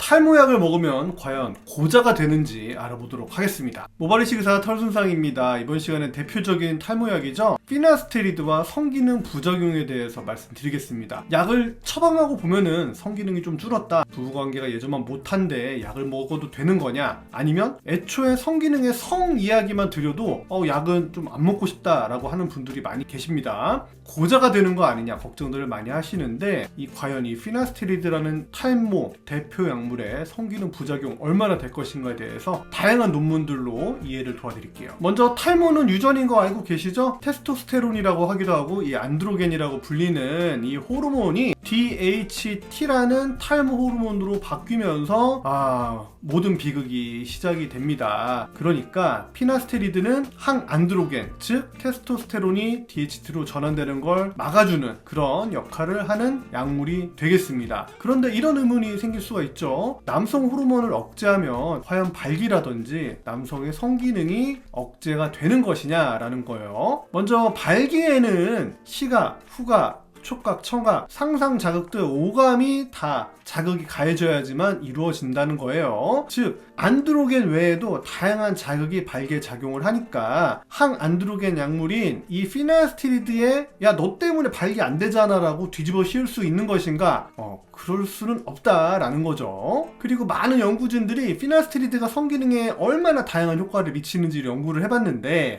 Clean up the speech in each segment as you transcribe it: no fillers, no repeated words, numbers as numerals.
탈모약을 먹으면 과연 고자가 되는지 알아보도록 하겠습니다. 모발이식 의사 털순상입니다. 이번 시간엔 대표적인 탈모약이죠. 피나스테리드와 성기능 부작용에 대해서 말씀드리겠습니다. 약을 처방하고 보면은 성기능이 좀 줄었다, 부부관계가 예전만 못한데 약을 먹어도 되는 거냐, 아니면 애초에 성기능의 성 이야기만 드려도 약은 좀 안 먹고 싶다 라고 하는 분들이 많이 계십니다. 고자가 되는 거 아니냐 걱정들을 많이 하시는데, 과연 이 피나스테리드라는 탈모 대표 약물의 성기능 부작용 얼마나 될 것인가에 대해서 다양한 논문들로 이해를 도와드릴게요. 먼저 탈모는 유전인 거 알고 계시죠? 테스토스테론이라고 하기도 하고 이 안드로겐이라고 불리는 이 호르몬이 DHT라는 탈모 호르몬으로 바뀌면서 모든 비극이 시작이 됩니다. 그러니까 피나스테리드는 항안드로겐, 즉 테스토스테론이 DHT로 전환되는 걸 막아주는 그런 역할을 하는 약물이 되겠습니다. 그런데 이런 의문이 생길 수가 있죠. 남성 호르몬을 억제하면 과연 발기라든지 남성의 성기능이 억제가 되는 것이냐라는 거예요. 먼저 발기에는 시각, 후각, 촉각, 청각, 상상 자극 등 오감이 다 자극이 가해져야지만 이루어진다는 거예요. 즉 안드로겐 외에도 다양한 자극이 발기에 작용을 하니까 항안드로겐 약물인 이 피나스테리드에 야 너 때문에 발기 안 되잖아 라고 뒤집어 씌울 수 있는 것인가? 그럴 수는 없다라는 거죠. 그리고 많은 연구진들이 피나스테리드가 성기능에 얼마나 다양한 효과를 미치는지를 연구를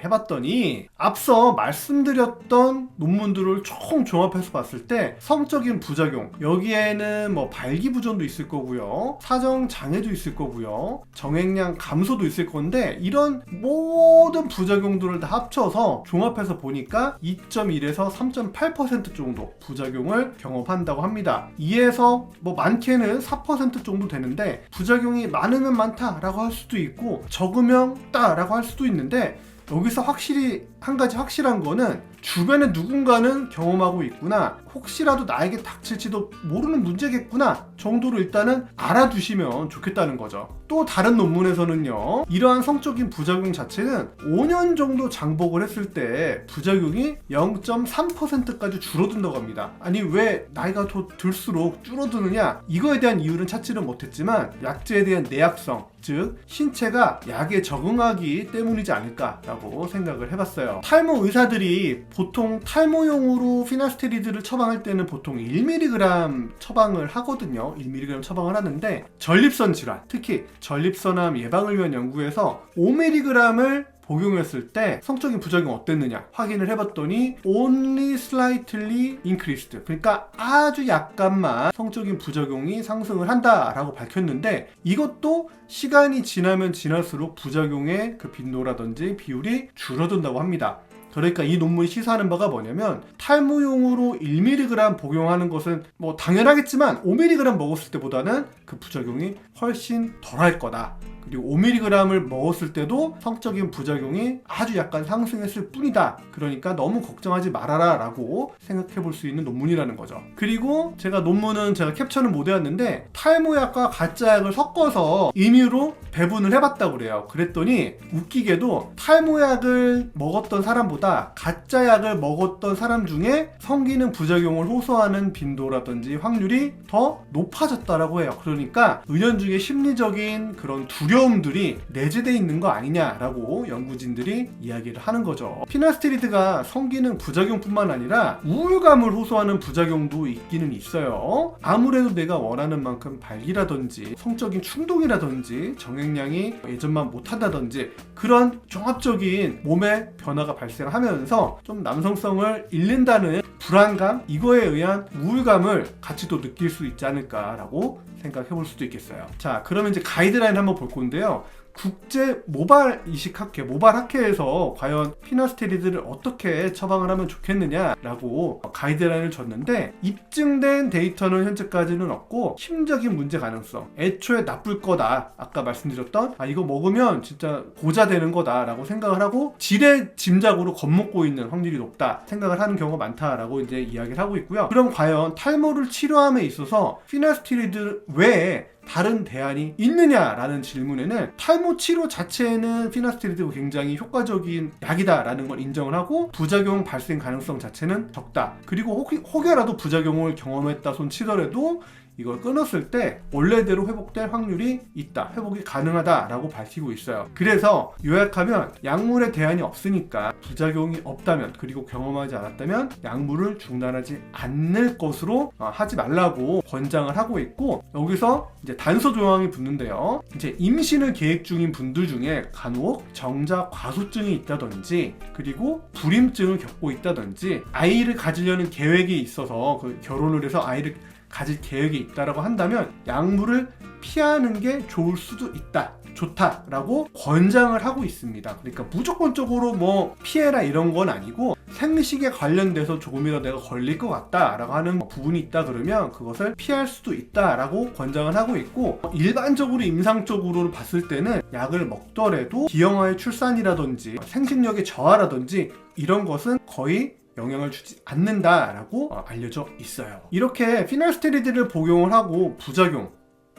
해봤더니 앞서 말씀드렸던 논문들을 총 종합해서 봤을 때 성적인 부작용, 여기에는 뭐 발기부전도 있을 거고요, 사정장애도 있을 거고요, 정액량 감소도 있을 건데, 이런 모든 부작용들을 다 합쳐서 종합해서 보니까 2.1에서 3.8% 정도 부작용을 경험한다고 합니다. 2에서 많게는 4% 정도 되는데, 부작용이 많으면 많다라고 할 수도 있고 적으면 없다라고 할 수도 있는데, 여기서 확실히 한 가지 확실한 거는 주변에 누군가는 경험하고 있구나, 혹시라도 나에게 닥칠지도 모르는 문제겠구나 정도로 일단은 알아두시면 좋겠다는 거죠. 또 다른 논문에서는요, 이러한 성적인 부작용 자체는 5년 정도 장복을 했을 때 부작용이 0.3%까지 줄어든다고 합니다. 아니 왜 나이가 더 들수록 줄어드느냐, 이거에 대한 이유는 찾지는 못했지만 약제에 대한 내약성, 즉 신체가 약에 적응하기 때문이지 않을까라고 생각을 해봤어요. 탈모 의사들이 보통 탈모용으로 피나스테리드를 처방할 때는 보통 1mg 처방을 하거든요. 1mg 처방을 하는데 전립선 질환, 특히 전립선암 예방을 위한 연구에서 5mg을 복용했을 때 성적인 부작용 어땠느냐 확인을 해봤더니 only slightly increased, 그러니까 아주 약간만 성적인 부작용이 상승을 한다라고 밝혔는데, 이것도 시간이 지나면 지날수록 부작용의 그 빈도라든지 비율이 줄어든다고 합니다. 그러니까 이 논문이 시사하는 바가 뭐냐면, 탈모용으로 1mg 복용하는 것은 당연하겠지만 5mg 먹었을 때보다는 그 부작용이 훨씬 덜할 거다. 그리고 5mg을 먹었을 때도 성적인 부작용이 아주 약간 상승했을 뿐이다. 그러니까 너무 걱정하지 말아라 라고 생각해 볼 수 있는 논문이라는 거죠. 그리고 논문은 제가 캡처는 못 해왔는데 탈모약과 가짜약을 섞어서 임의로 배분을 해봤다고 그래요. 그랬더니 웃기게도 탈모약을 먹었던 사람보다 가짜약을 먹었던 사람 중에 성기능 부작용을 호소하는 빈도라든지 확률이 더 높아졌다라고 해요. 그러니까 은연중에 심리적인 그런 두려움들이 내재되어 있는 거 아니냐라고 연구진들이 이야기를 하는 거죠. 피나스테리드가 성기능 부작용뿐만 아니라 우울감을 호소하는 부작용도 있기는 있어요. 아무래도 내가 원하는 만큼 발기라든지 성적인 충동이라든지 정액량이 예전만 못한다든지 그런 종합적인 몸의 변화가 발생하면서 좀 남성성을 잃는다는 불안감, 이거에 의한 우울감을 같이 또 느낄 수 있지 않을까라고 생각해 볼 수도 있겠어요. 자, 그러면 이제 가이드라인 한번 볼 건데요. 국제 모발 이식학회, 모발학회에서 과연 피나스테리드를 어떻게 처방을 하면 좋겠느냐라고 가이드라인을 줬는데, 입증된 데이터는 현재까지는 없고 심적인 문제 가능성, 애초에 나쁠 거다, 아까 말씀드렸던 이거 먹으면 진짜 고자 되는 거다라고 생각을 하고 지레 짐작으로 겁먹고 있는 확률이 높다 생각을 하는 경우가 많다라고 이제 이야기를 하고 있고요. 그럼 과연 탈모를 치료함에 있어서 피나스테리드 외에 다른 대안이 있느냐라는 질문에는 탈모 치료 자체에는 피나스테리드가 굉장히 효과적인 약이다라는 걸 인정을 하고, 부작용 발생 가능성 자체는 적다. 그리고 혹여라도 부작용을 경험했다 손 치더라도 이걸 끊었을 때 원래대로 회복될 확률이 있다, 회복이 가능하다라고 밝히고 있어요. 그래서 요약하면 약물에 대안이 없으니까, 부작용이 없다면 그리고 경험하지 않았다면 약물을 중단하지 않을 것으로 하지 말라고 권장을 하고 있고, 여기서 이제 단서 조항이 붙는데요. 이제 임신을 계획 중인 분들 중에 간혹 정자 과소증이 있다든지, 그리고 불임증을 겪고 있다든지, 아이를 가지려는 계획이 있어서 결혼을 해서 아이를 가질 계획이 있다라고 한다면 약물을 피하는 게 좋을 수도 있다, 좋다라고 권장을 하고 있습니다. 그러니까 무조건적으로 뭐 피해라 이런 건 아니고, 생식에 관련돼서 조금이라도 내가 걸릴 것 같다라고 하는 부분이 있다 그러면 그것을 피할 수도 있다라고 권장을 하고 있고, 일반적으로 임상적으로 봤을 때는 약을 먹더라도 기형아의 출산이라든지 생식력의 저하라든지 이런 것은 거의 영향을 주지 않는다라고 알려져 있어요. 이렇게 피날스테리드를 복용을 하고 부작용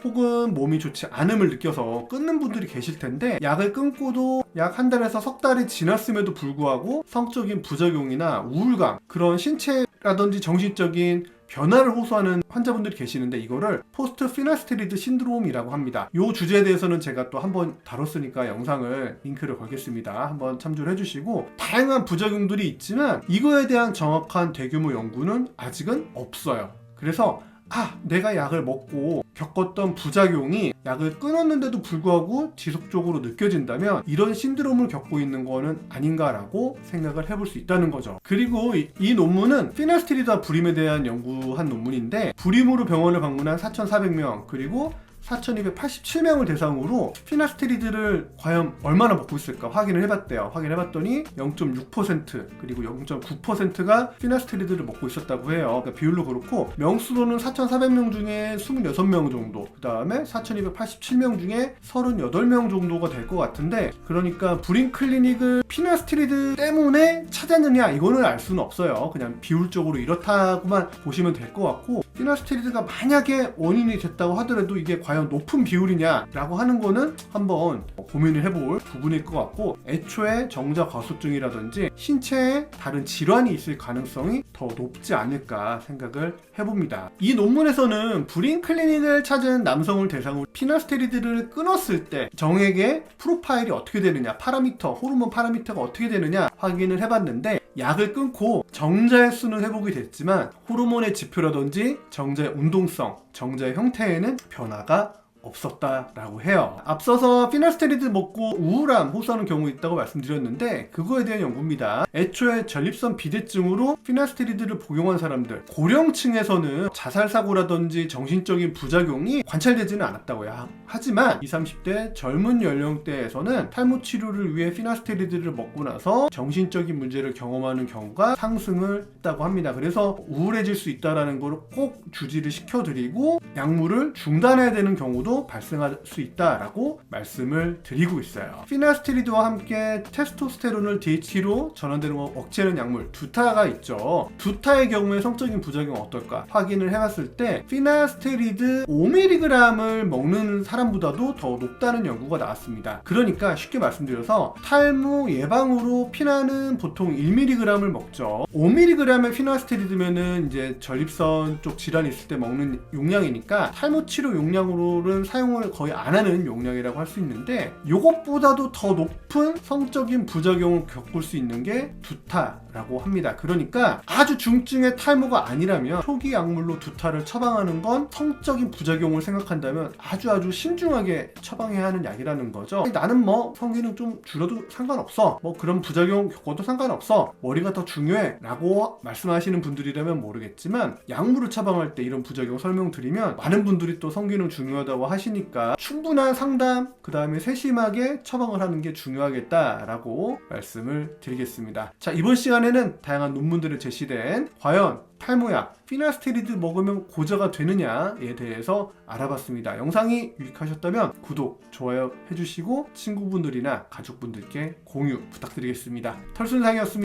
혹은 몸이 좋지 않음을 느껴서 끊는 분들이 계실 텐데, 약을 끊고도 약 한 달에서 석 달이 지났음에도 불구하고 성적인 부작용이나 우울감, 그런 신체라든지 정신적인 변화를 호소하는 환자분들이 계시는데, 이거를 포스트 피나스테리드 신드롬이라고 합니다. 이 주제에 대해서는 제가 또 한번 다뤘으니까 영상을 링크를 걸겠습니다. 한번 참조를 해주시고, 다양한 부작용들이 있지만 이거에 대한 정확한 대규모 연구는 아직은 없어요. 그래서 내가 약을 먹고 겪었던 부작용이 약을 끊었는데도 불구하고 지속적으로 느껴진다면 이런 신드롬을 겪고 있는 거는 아닌가라고 생각을 해볼 수 있다는 거죠. 그리고 이 논문은 피나스테리드와 불임에 대한 연구한 논문인데, 불임으로 병원을 방문한 4,400명 그리고 4,287명을 대상으로 피나스테리드를 과연 얼마나 먹고 있을까 확인을 해봤대요. 확인해봤더니 0.6% 그리고 0.9%가 피나스테리드를 먹고 있었다고 해요. 그러니까 비율로 그렇고, 명수로는 4,400명 중에 26명 정도, 그 다음에 4,287명 중에 38명 정도가 될 것 같은데, 그러니까 불임 클리닉을 피나스테리드 때문에 찾았느냐 이거는 알 수는 없어요. 그냥 비율적으로 이렇다고만 보시면 될 것 같고, 피나스테리드가 만약에 원인이 됐다고 하더라도 이게 과연 높은 비율이냐라고 하는 거는 한번 고민을 해볼 부분일 것 같고, 애초에 정자 과소증이라든지 신체에 다른 질환이 있을 가능성이 더 높지 않을까 생각을 해봅니다. 이 논문에서는 불임 클리닉을 찾은 남성을 대상으로 피나스테리드를 끊었을 때 정액의 프로파일이 어떻게 되느냐, 호르몬 파라미터가 어떻게 되느냐 확인을 해봤는데, 약을 끊고 정자의 수는 회복이 됐지만 호르몬의 지표라든지 정자의 운동성, 정자의 형태에는 변화가 없었다라고 해요. 앞서서 피나스테리드 먹고 우울함 호소하는 경우 있다고 말씀드렸는데, 그거에 대한 연구입니다. 애초에 전립선 비대증으로 피나스테리드를 복용한 사람들, 고령층에서는 자살사고라든지 정신적인 부작용이 관찰되지는 않았다고요. 하지만 20, 30대 젊은 연령대에서는 탈모 치료를 위해 피나스테리드를 먹고 나서 정신적인 문제를 경험하는 경우가 상승을 했다고 합니다. 그래서 우울해질 수 있다는 걸 꼭 주지를 시켜드리고, 약물을 중단해야 되는 경우도 발생할 수 있다라고 말씀을 드리고 있어요. 피나스테리드와 함께 테스토스테론을 DHT로 전환되는 거 억제하는 약물 두타가 있죠. 두타의 경우에 성적인 부작용은 어떨까 확인을 해봤을 때, 피나스테리드 5mg을 먹는 사람보다도 더 높다는 연구가 나왔습니다. 그러니까 쉽게 말씀드려서 탈모 예방으로 피나는 보통 1mg을 먹죠. 5mg의 피나스테리드면은 이제 전립선 쪽 질환이 있을 때 먹는 용량이니까 탈모 치료 용량으로는 사용을 거의 안 하는 용량이라고 할 수 있는데, 이것보다도 더 높은 성적인 부작용을 겪을 수 있는 게 두타라고 합니다. 그러니까 아주 중증의 탈모가 아니라면 초기 약물로 두타를 처방하는 건 성적인 부작용을 생각한다면 아주 신중하게 처방해야 하는 약이라는 거죠. 나는 뭐 성기능 좀 줄어도 상관없어, 뭐 그런 부작용 겪어도 상관없어, 머리가 더 중요해 라고 말씀하시는 분들이라면 모르겠지만, 약물을 처방할 때 이런 부작용 설명드리면 많은 분들이 또 성기능 중요하다고 하시니까 충분한 상담, 그 다음에 세심하게 처방을 하는 게 중요하겠다라고 말씀을 드리겠습니다. 자, 이번 시간에는 다양한 논문들을 제시된 과연 탈모약 피나스테리드 먹으면 고자가 되느냐에 대해서 알아봤습니다. 영상이 유익하셨다면 구독, 좋아요 해주시고 친구분들이나 가족분들께 공유 부탁드리겠습니다. 털순상이었습니다.